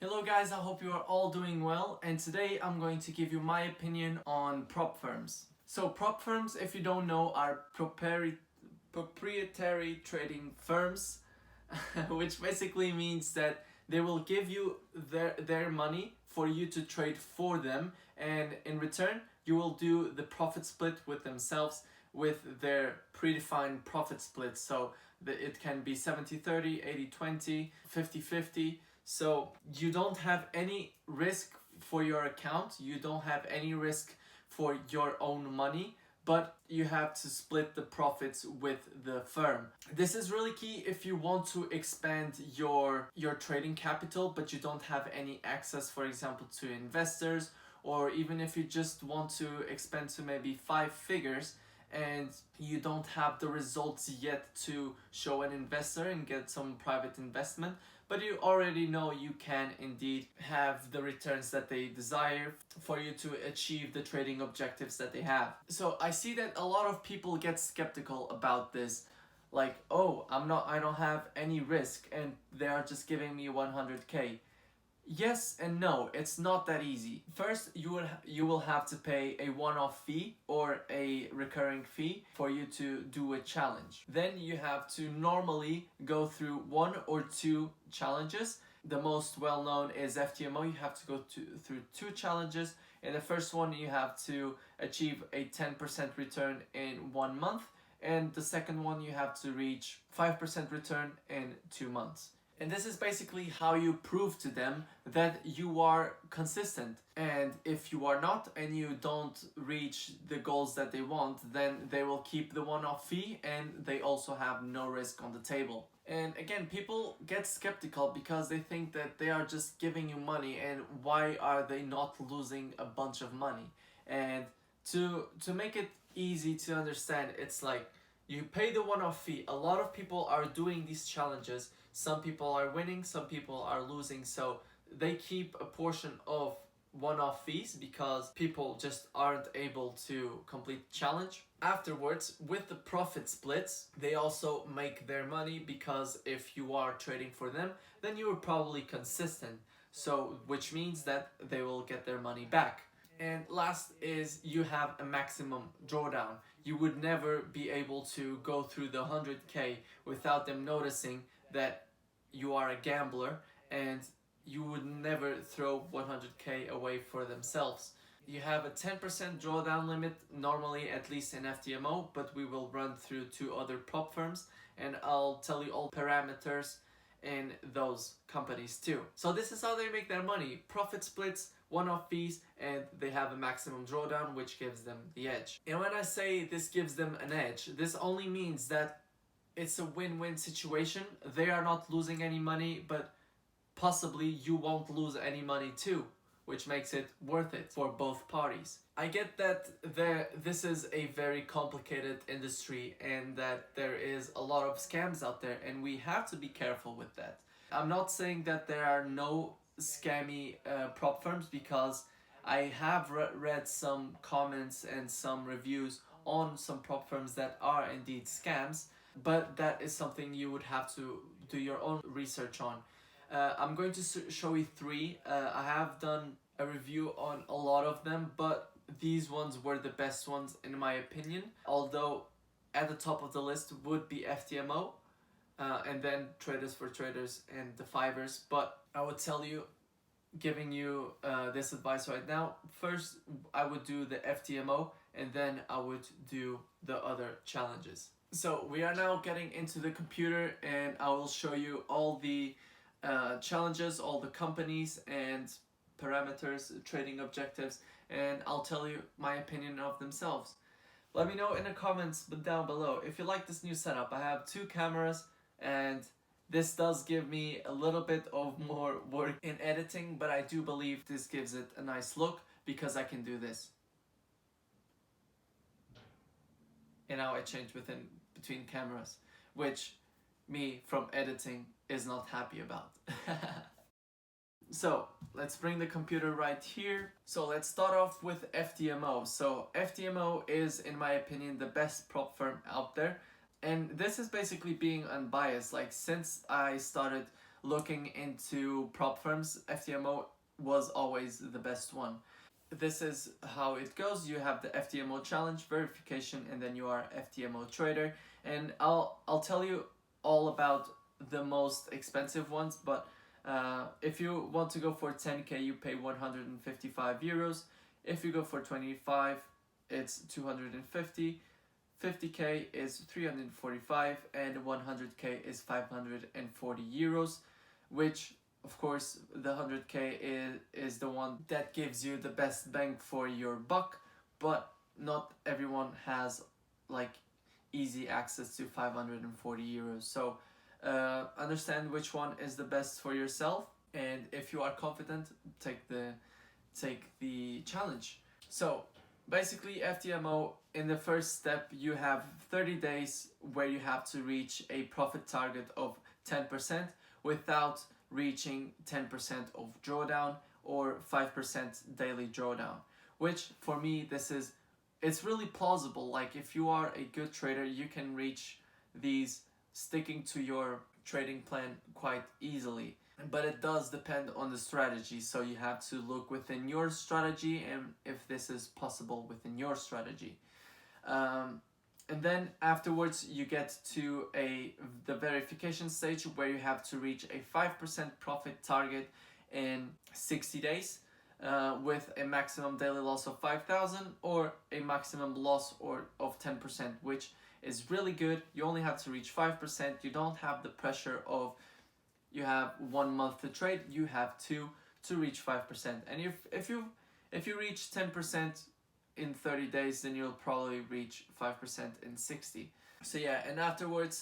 Hello guys, I hope you are all doing well, and today I'm going to give you my opinion on prop firms. So prop firms, if you don't know, are proprietary trading firms, which basically means that they will give you their money for you to trade for them, and in return you will do the profit split with themselves with their predefined profit split. So it can be 70-30, 80-20, 50-50. So you don't have any risk for your account, you don't have any risk for your own money, but you have to split the profits with the firm. This is really key if you want to expand your trading capital, but you don't have any access, for example, to investors, or even if you just want to expand to maybe 5 figures and you don't have the results yet to show an investor and get some private investment, but you already know you can indeed have the returns that they desire for you to achieve the trading objectives that they have. So I see that a lot of people get skeptical about this, like, oh, I don't have any risk and they are just giving me 100k. Yes and no, it's not that easy. First, you will have to pay a one-off fee or a recurring fee for you to do a challenge. Then you have to normally go through 1 or 2 challenges. The most well-known is FTMO. You have to go through 2 challenges. In the first one, you have to achieve a 10% return in 1 month, and the second one you have to reach 5% return in 2 months. And this is basically how you prove to them that you are consistent. And if you are not and you don't reach the goals that they want, then they will keep the one-off fee and they also have no risk on the table. And again, people get skeptical because they think that they are just giving you money, and why are they not losing a bunch of money? And to make it easy to understand, it's like you pay the one-off fee. A lot of people are doing these challenges. Some people are winning, some people are losing, so they keep a portion of one-off fees because people just aren't able to complete the challenge. Afterwards, with the profit splits, they also make their money because if you are trading for them, then you are probably consistent, so which means that they will get their money back. And last is you have a maximum drawdown. You would never be able to go through the 100k without them noticing that you are a gambler, and you would never throw 100k away for themselves. You have a 10% drawdown limit normally, at least in FTMO, but we will run through 2 other prop firms and I'll tell you all parameters in those companies too. So this is how they make their money: profit splits, one-off fees, and they have a maximum drawdown, which gives them the edge. And when I say this gives them an edge, this only means that it's a win-win situation. They are not losing any money, but possibly you won't lose any money too, which makes it worth it for both parties. I get that this is a very complicated industry and that there is a lot of scams out there, and we have to be careful with that. I'm not saying that there are no scammy prop firms, because I have read some comments and some reviews on some prop firms that are indeed scams, but that is something you would have to do your own research on. I'm going to show you 3. I have done a review on a lot of them, but these ones were the best ones in my opinion, although at the top of the list would be FTMO, and then Traders4Traders and The5ers. But I would tell you, giving you this advice right now, first I would do the FTMO and then I would do the other challenges. So we are now getting into the computer and I will show you all the challenges, all the companies and parameters, trading objectives, and I'll tell you my opinion of themselves. Let me know in the comments down below if you like this new setup. I have 2 cameras, and this does give me a little bit of more work in editing, but I do believe this gives it a nice look because I can do this. And now I change between cameras, which me from editing is not happy about. So let's bring the computer right here. So let's start off with FTMO. So FTMO is, in my opinion, the best prop firm out there. And this is basically being unbiased. Like, since I started looking into prop firms, FTMO was always the best one. This is how it goes. You have the FTMO challenge, verification, and then you are FTMO trader. And I'll tell you all about the most expensive ones, but if you want to go for 10k, you pay 155 euros. If you go for 25, it's 250. 50k is 345, and 100k is 540 euros, which of course the 100k is the one that gives you the best bang for your buck, but not everyone has like easy access to 540 euros. So understand which one is the best for yourself, and if you are confident, take the challenge. So basically, FTMO, in the first step, you have 30 days where you have to reach a profit target of 10% without reaching 10% of drawdown or 5% daily drawdown, which for me, it's really plausible. Like if you are a good trader, you can reach these sticking to your trading plan quite easily. But it does depend on the strategy, so you have to look within your strategy and if this is possible within your strategy. And then afterwards you get to the verification stage where you have to reach a 5% profit target in 60 days with a maximum daily loss of 5,000 or a maximum loss of 10%, which is really good. You only have to reach 5%. You don't have the pressure of you have 1 month to trade, you have two to reach 5%. And if you reach 10% in 30 days, then you'll probably reach 5% in 60. So yeah, and afterwards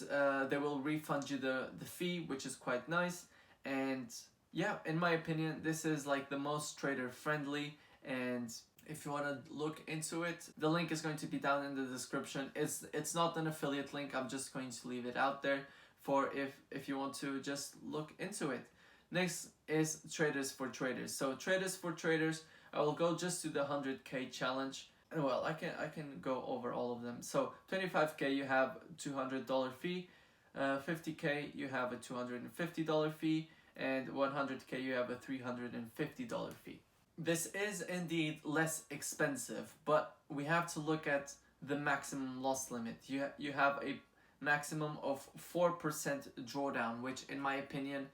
they will refund you the fee, which is quite nice. And yeah, in my opinion, this is like the most trader friendly. And if you want to look into it, the link is going to be down in the description. It's not an affiliate link, I'm just going to leave it out there for if you want to just look into it. Next is Traders4Traders. So Traders4Traders, I will go just to the 100k challenge. And well, I can go over all of them. So 25k you have $200 fee, 50k you have a $250 fee, and 100k you have a $350 fee. This is indeed less expensive, but we have to look at the maximum loss limit. You have a maximum of 4% drawdown, which in my opinion,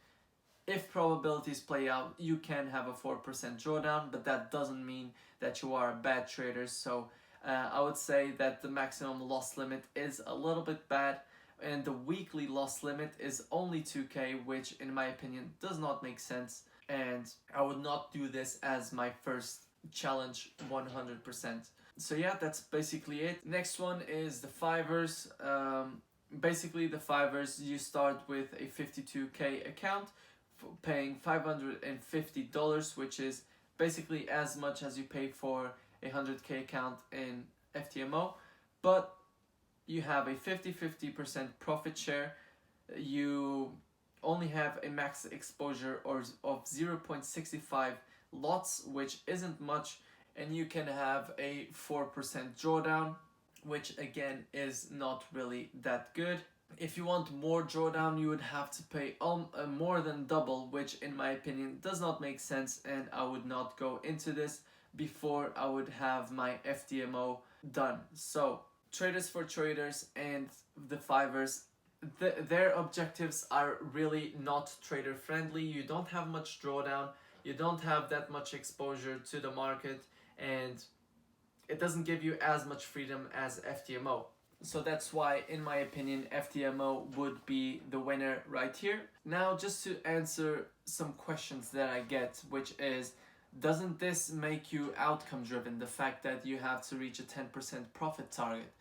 if probabilities play out, you can have a 4% drawdown, but that doesn't mean that you are a bad trader. So I would say that the maximum loss limit is a little bit bad, and the weekly loss limit is only 2k, which in my opinion does not make sense, and I would not do this as my first challenge 100%. So yeah, that's basically it. Next one is the 5ers. Basically the 5ers, you start with a 52k account paying $550, which is basically as much as you pay for a 100k account in FTMO, but you have a 50% profit share. You only have a max exposure of 0.65 lots, which isn't much, and you can have a 4% drawdown, which again is not really that good. If you want more drawdown, you would have to pay more than double, which in my opinion does not make sense, and I would not go into this before I would have my FTMO done. So Traders4Traders and the 5ers, their objectives are really not trader friendly. You don't have much drawdown, you don't have that much exposure to the market, and it doesn't give you as much freedom as FTMO. So that's why, in my opinion, FTMO would be the winner right here. Now, just to answer some questions that I get, which is, doesn't this make you outcome driven, the fact that you have to reach a 10% profit target?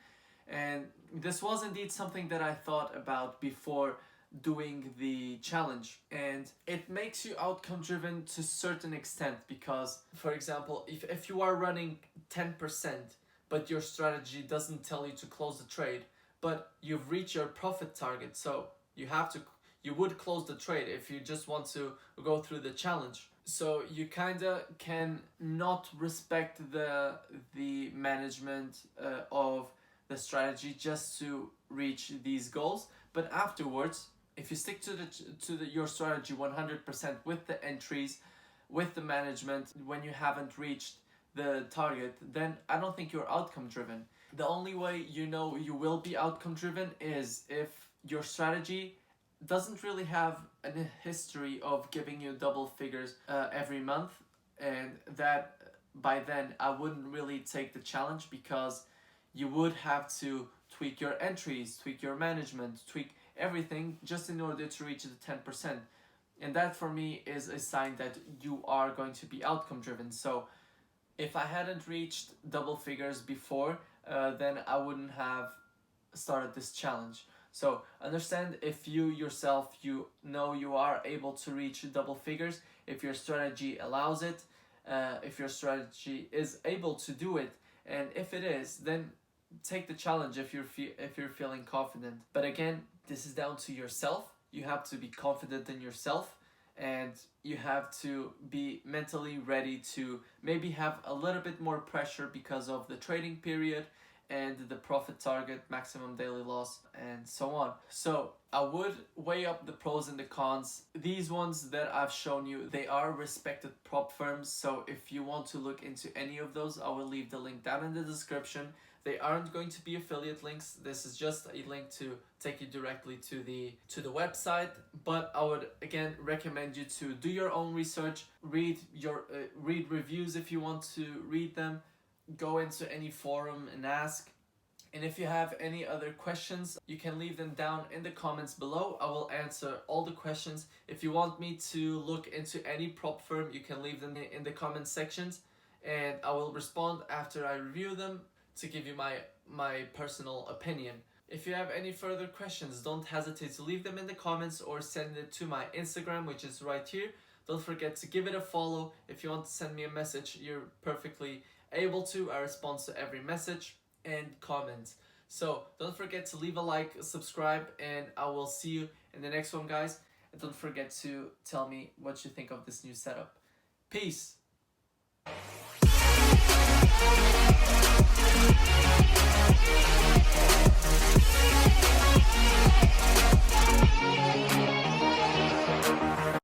And this was indeed something that I thought about before doing the challenge, and it makes you outcome driven to a certain extent, because for example, if you are running 10% but your strategy doesn't tell you to close the trade, but you've reached your profit target, so you would close the trade if you just want to go through the challenge. So you kinda can not respect the management of the strategy just to reach these goals, but afterwards if you stick to your strategy 100% with the entries, with the management, when you haven't reached the target, then I don't think you're outcome driven. The only way you know you will be outcome driven is if your strategy doesn't really have a history of giving you double figures every month, and that by then I wouldn't really take the challenge, because you would have to tweak your entries, tweak your management, tweak everything just in order to reach the 10%. And that for me is a sign that you are going to be outcome driven. So if I hadn't reached double figures before, then I wouldn't have started this challenge. So understand, if you yourself, you know you are able to reach double figures, if your strategy allows it, if your strategy is able to do it, and if it is, then take the challenge if you're feeling confident. But again, this is down to yourself. You have to be confident in yourself, and you have to be mentally ready to maybe have a little bit more pressure because of the trading period and the profit target, maximum daily loss, and so on. So I would weigh up the pros and the cons. These ones that I've shown you, they are respected prop firms. So if you want to look into any of those, I will leave the link down in the description. They aren't going to be affiliate links. This is just a link to take you directly to the website. But I would again recommend you to do your own research, read reviews if you want to read them, go into any forum and ask. And if you have any other questions, you can leave them down in the comments below. I will answer all the questions. If you want me to look into any prop firm, you can leave them in the comment sections, and I will respond after I review them to give you my personal opinion. If you have any further questions, don't hesitate to leave them in the comments or send it to my Instagram, which is right here. Don't forget to give it a follow. If you want to send me a message, you're perfectly able to. I respond to every message and comment. So don't forget to leave a like, subscribe, and I will see you in the next one, guys. And don't forget to tell me what you think of this new setup. Peace.